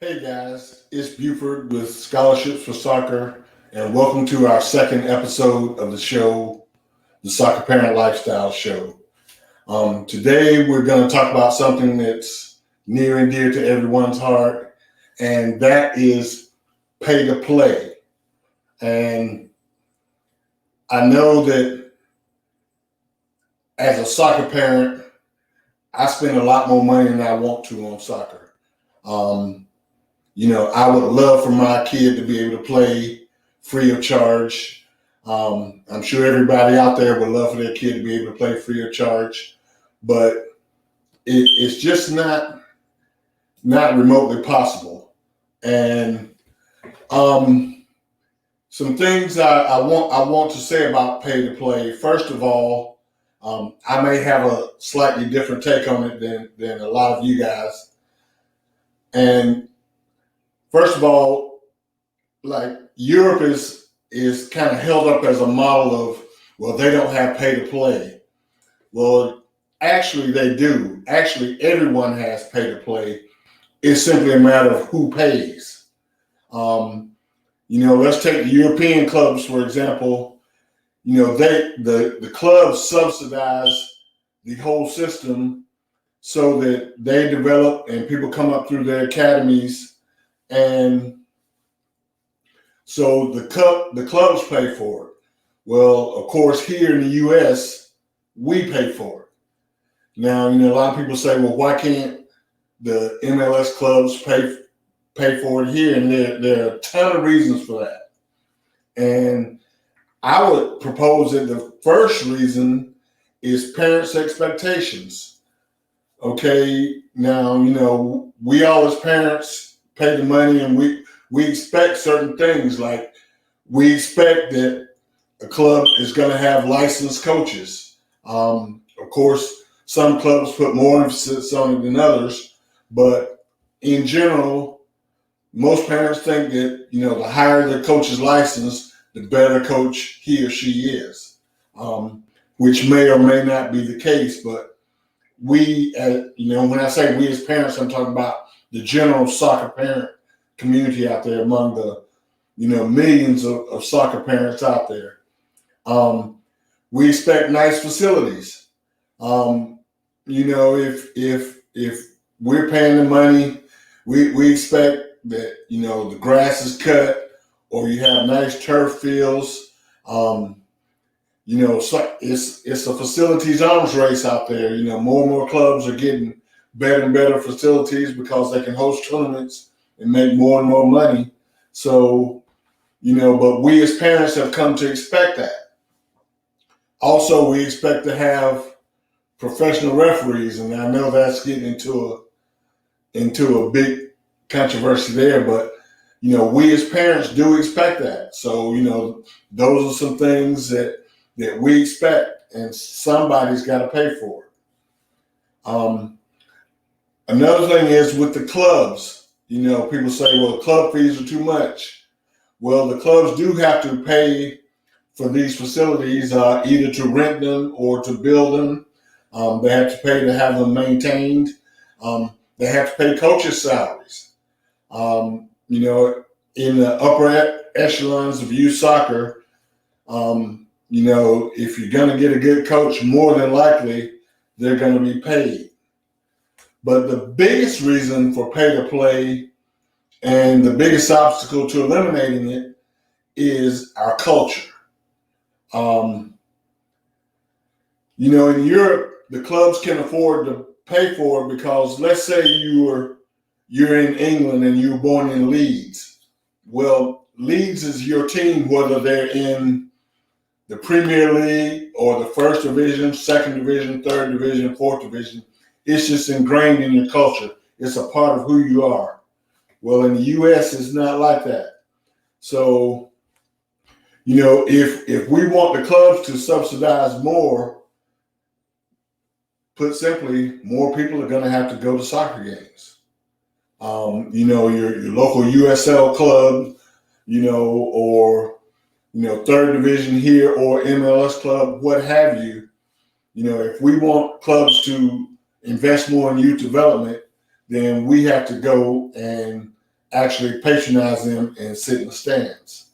Hey guys, it's Buford with Scholarships for Soccer, and welcome to our second episode of the show, the Soccer Parent Lifestyle Show. Today we're going to talk about something that's near and dear to everyone's heart, and that is pay to play. And I know that as a soccer parent, I spend a lot more money than I want to on soccer. I would love for my kid to be able to play free of charge. I'm sure everybody out there would love for their kid to be able to play free of charge, but it's just not remotely possible. And some things I want to say about pay to play. First of all, I may have a slightly different take on it than a lot of you guys. And first of all, like Europe is kind of held up as a model of, well, they don't have pay to play. Well, actually they do. Actually, everyone has pay to play. It's simply a matter of who pays. Let's take the European clubs, for example. The clubs subsidize the whole system so that they develop and people come up through their academies, and so the clubs pay for it. Well, of course, here in the U.S., we pay for it. Now, a lot of people say, well, why can't the MLS clubs pay for it here? And there are a ton of reasons for that. And I would propose that the first reason is parents' expectations. Okay, now, we all as parents pay the money, and we expect certain things. Like, we expect that a club is going to have licensed coaches. Of course, some clubs put more emphasis on it than others, but in general, most parents think that, the higher the coach's license, the better coach he or she is, which may or may not be the case. But we, when I say we as parents, I'm talking about the general soccer parent community out there, among the, millions of soccer parents out there. We expect nice facilities. If we're paying the money, we expect that, the grass is cut, or you have nice turf fields. So it's a facilities arms race out there. More and more clubs are getting better and better facilities because they can host tournaments and make more and more money. So, but we as parents have come to expect that. Also, we expect to have professional referees, and I know that's getting into a big controversy there, but we as parents do expect that. So, those are some things that we expect, and somebody's got to pay for it. Another thing is with the clubs. People say, well, club fees are too much. Well, the clubs do have to pay for these facilities, either to rent them or to build them. They have to pay to have them maintained. They have to pay coaches' salaries. In the upper echelons of youth soccer, if you're going to get a good coach, more than likely they're going to be paid. But the biggest reason for pay to play and the biggest obstacle to eliminating it is our culture. In Europe, the clubs can afford to pay for it because, let's say you're in England and you were born in Leeds. Well, Leeds is your team, whether they're in the Premier League or the first division, second division, third division, fourth division. It's just ingrained in your culture. It's a part of who you are. Well, in the U.S., it's not like that. So, if we want the clubs to subsidize more, put simply, more people are going to have to go to soccer games. Your local USL club, or, third division here or MLS club, what have you. If we want clubs to invest more in youth development, then we have to go and actually patronize them and sit in the stands.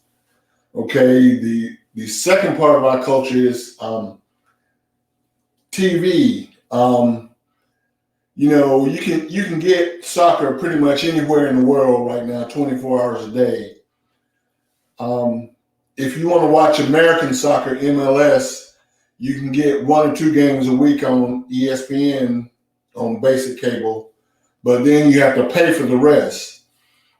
Okay, the second part of our culture is TV. You can get soccer pretty much anywhere in the world right now, 24 hours a day. If you want to watch American soccer, MLS, you can get 1 or 2 games a week on ESPN on basic cable, but then you have to pay for the rest.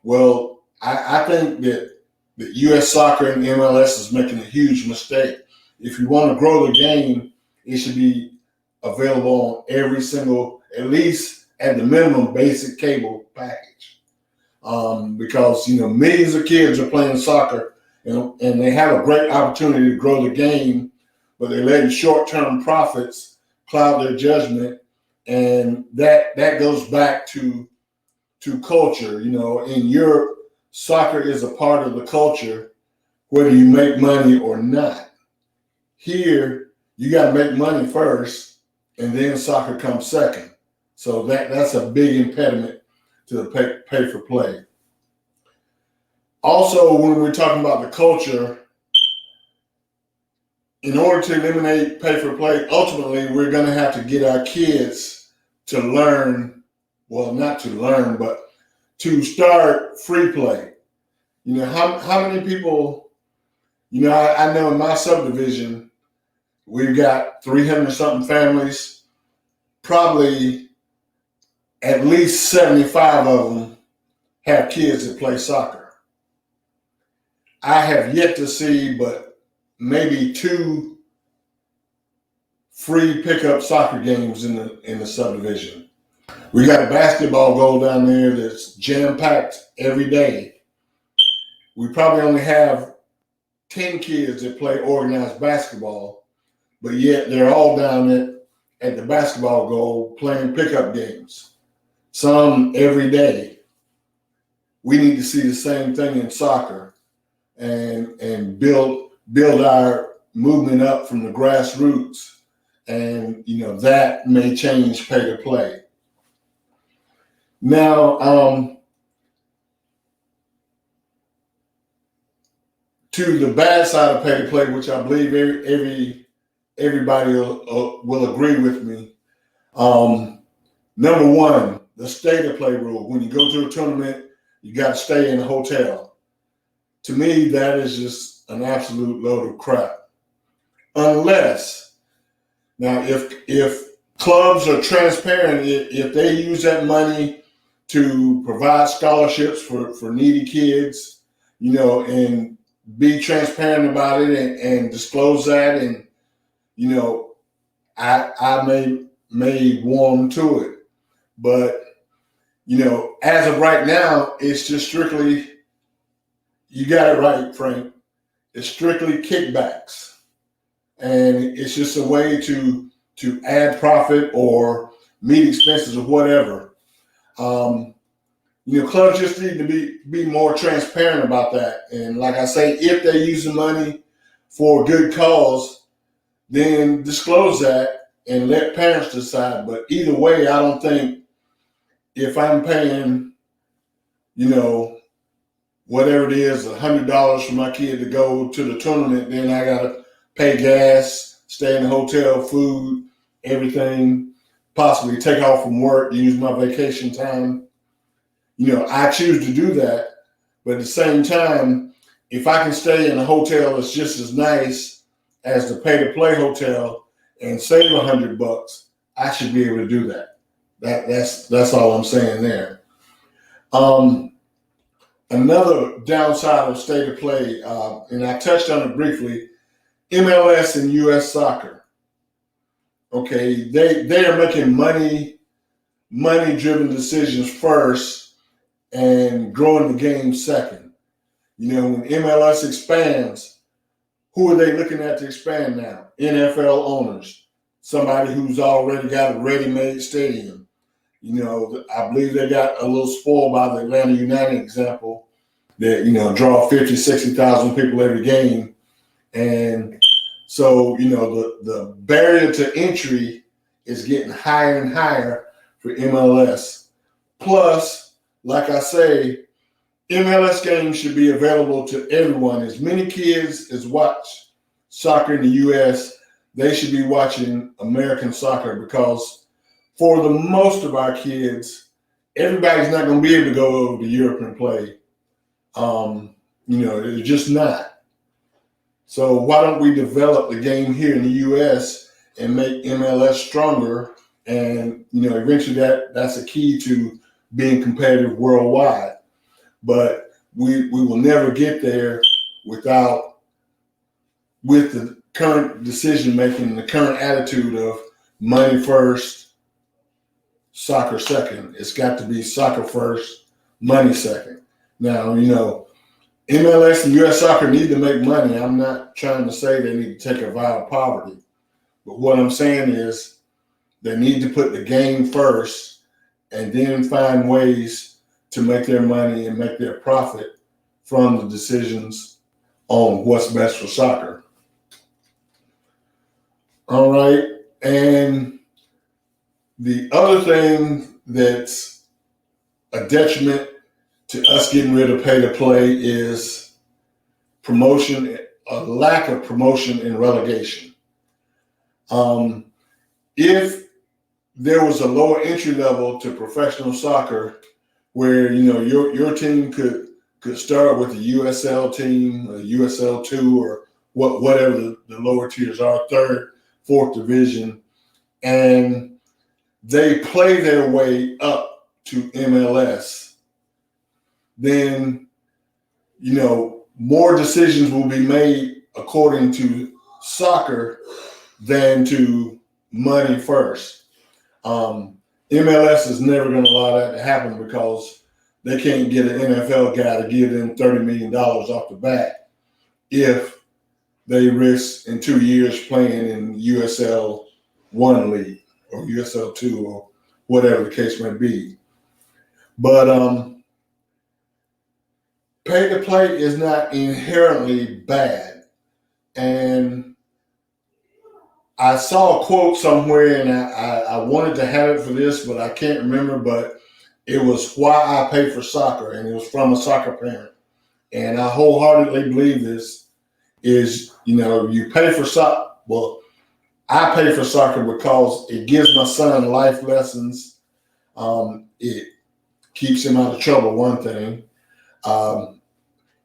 Well, I think that U.S. soccer and MLS is making a huge mistake. If you want to grow the game, it should be available on every single, at least at the minimum, basic cable package. Because millions of kids are playing soccer, and they have a great opportunity to grow the game, but they're letting short-term profits cloud their judgment, and that goes back to culture. In Europe, soccer is a part of the culture, whether you make money or not. Here, you got to make money first, and then soccer comes second. So that's a big impediment to the pay for play. Also, when we're talking about the culture, in order to eliminate pay for play, ultimately we're going to have to get our kids to learn, well, not to learn, but to start free play. How many people, I know in my subdivision, we've got 300 something families, probably at least 75 of them have kids that play soccer. I have yet to see but maybe 2 free pickup soccer games in the subdivision. We got a basketball goal down there that's jam-packed every day. We probably only have 10 kids that play organized basketball, but yet they're all down at the basketball goal playing pickup games, some every day. We need to see the same thing in soccer and build our movement up from the grassroots, and that may change pay to play. Now, to the bad side of pay to play, which I believe everybody will agree with me. Number one, the stay to play rule. When you go to a tournament, you got to stay in a hotel. To me, that is just an absolute load of crap. Unless, now, if clubs are transparent, if they use that money to provide scholarships for needy kids, and be transparent about it and disclose that, and I may warm to it, but as of right now, it's just strictly. You got it right, Frank. It's strictly kickbacks, and it's just a way to add profit or meet expenses or whatever. Clubs just need to be more transparent about that. And like I say, if they use the money for a good cause, then disclose that and let parents decide. But either way, I don't think if I'm paying, whatever it is, $100 for my kid to go to the tournament, then I got to pay gas, stay in the hotel, food, everything, possibly take off from work, use my vacation time. I choose to do that. But at the same time, if I can stay in a hotel that's just as nice as the pay-to-play hotel and save $100, I should be able to do that. That's all I'm saying there. Another downside of stay to play, and I touched on it briefly, MLS and U.S. soccer. Okay, they are making money-driven decisions first and growing the game second. When MLS expands, who are they looking at to expand now? NFL owners, somebody who's already got a ready-made stadium. I believe they got a little spoiled by the Atlanta United example that, draw 50, 60,000 people every game. And so, the barrier to entry is getting higher and higher for MLS. Plus, like I say, MLS games should be available to everyone. As many kids as watch soccer in the U.S., they should be watching American soccer, because for the most of our kids, everybody's not going to be able to go over to Europe and play. They're just not. So why don't we develop the game here in the U.S. and make MLS stronger? And eventually that's a key to being competitive worldwide. But we will never get there with the current decision making, the current attitude of money first, soccer second. It's got to be soccer first, money second. Now, MLS and US soccer need to make money. I'm not trying to say they need to take a vow of poverty. But what I'm saying is they need to put the game first and then find ways to make their money and make their profit from the decisions on what's best for soccer. All right. And the other thing that's a detriment to us getting rid of pay to play is promotion, a lack of promotion and relegation. If there was a lower entry level to professional soccer where your team could start with a USL team, a USL 2, or whatever the lower tiers are, third, fourth division, and they play their way up to MLS, then more decisions will be made according to soccer than to money first. MLS is never going to allow that to happen because they can't get an NFL guy to give them $30 million off the bat if they risk in 2 years playing in USL 1 league or USL 2 or whatever the case may be. But pay to play is not inherently bad. And I saw a quote somewhere, and I wanted to have it for this, but I can't remember. But it was why I pay for soccer, and it was from a soccer parent. And I wholeheartedly believe this is, you pay for soccer. Well, I pay for soccer because it gives my son life lessons. It keeps him out of trouble, one thing.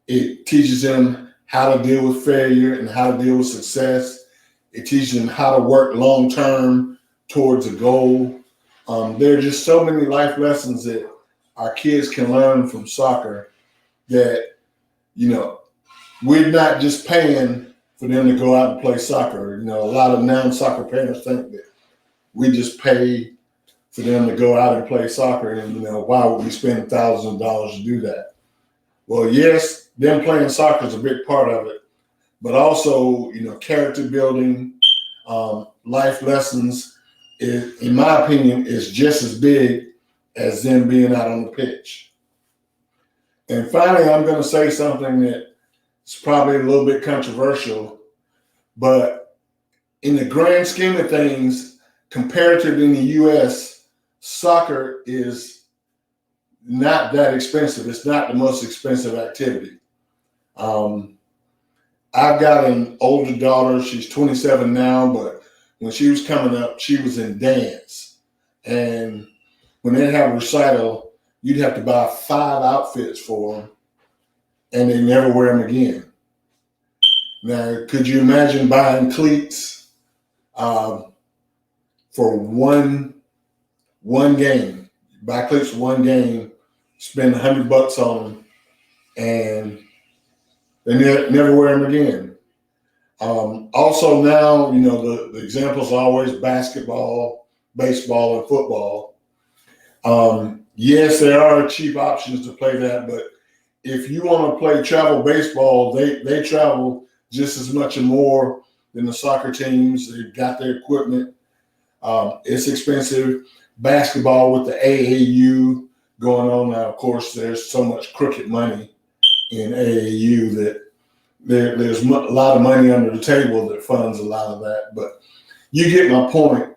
It teaches him how to deal with failure and how to deal with success. It teaches them how to work long-term towards a goal. There are just so many life lessons that our kids can learn from soccer that, we're not just paying for them to go out and play soccer. A lot of non-soccer parents think that we just pay for them to go out and play soccer, and, why would we spend thousands of dollars to do that? Well, yes, them playing soccer is a big part of it. But also, character building, life lessons, in my opinion, is just as big as them being out on the pitch. And finally, I'm going to say something that's probably a little bit controversial, but in the grand scheme of things, comparatively in the U.S., soccer is not that expensive. It's not the most expensive activity. I've got an older daughter. She's 27 now, but when she was coming up, she was in dance. And when they have a recital, you'd have to buy 5 outfits for them, and they never wear them again. Now, could you imagine buying cleats for one game? Buy cleats for one game, spend $100 on them, and they never wear them again. Also now, the examples are always basketball, baseball, and football. Yes, there are cheap options to play that, but if you want to play travel baseball, they travel just as much or more than the soccer teams. They've got their equipment. It's expensive. Basketball with the AAU going on now, of course, there's so much crooked money in AAU that there's a lot of money under the table that funds a lot of that. But you get my point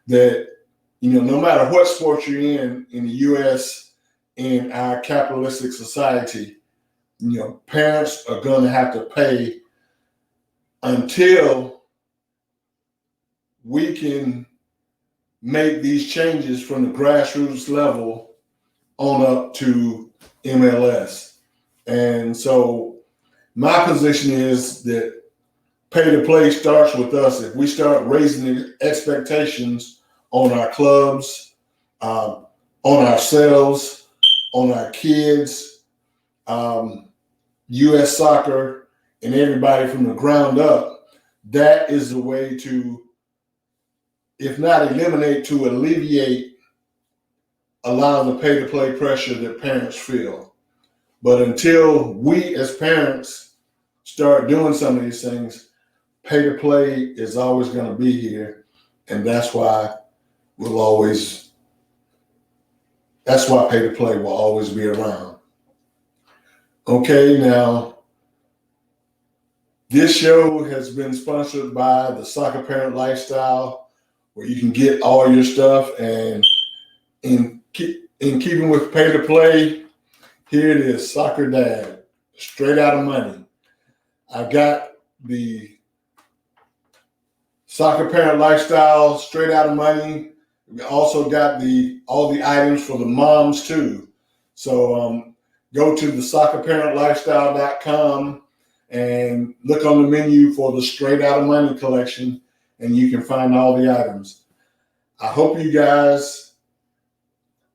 that, no matter what sport you're in the U.S., in our capitalistic society, parents are going to have to pay until we can make these changes from the grassroots level on up to MLS. And so my position is that pay to play starts with us. If we start raising the expectations on our clubs, on ourselves, on our kids, U.S. soccer, and everybody from the ground up, that is the way to, if not eliminate, to alleviate a lot of the pay to play pressure that parents feel. But until we as parents start doing some of these things, pay to play is always going to be here. And that's why pay to play will always be around. Okay, now this show has been sponsored by the Soccer Parent Lifestyle, where you can get all your stuff. And in keeping with pay to play, here it is, Soccer Dad, straight out of money. I got the Soccer Parent Lifestyle, straight out of money. We also got all the items for the moms too. So go to the soccerparentlifestyle.com and look on the menu for the straight out of money collection, and you can find all the items. I hope you guys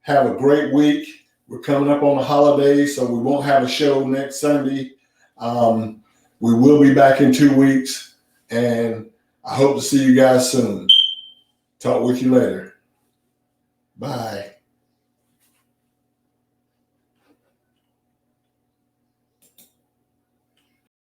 have a great week. We're coming up on the holidays, so we won't have a show next Sunday. We will be back in 2 weeks, and I hope to see you guys soon. Talk with you later. Bye.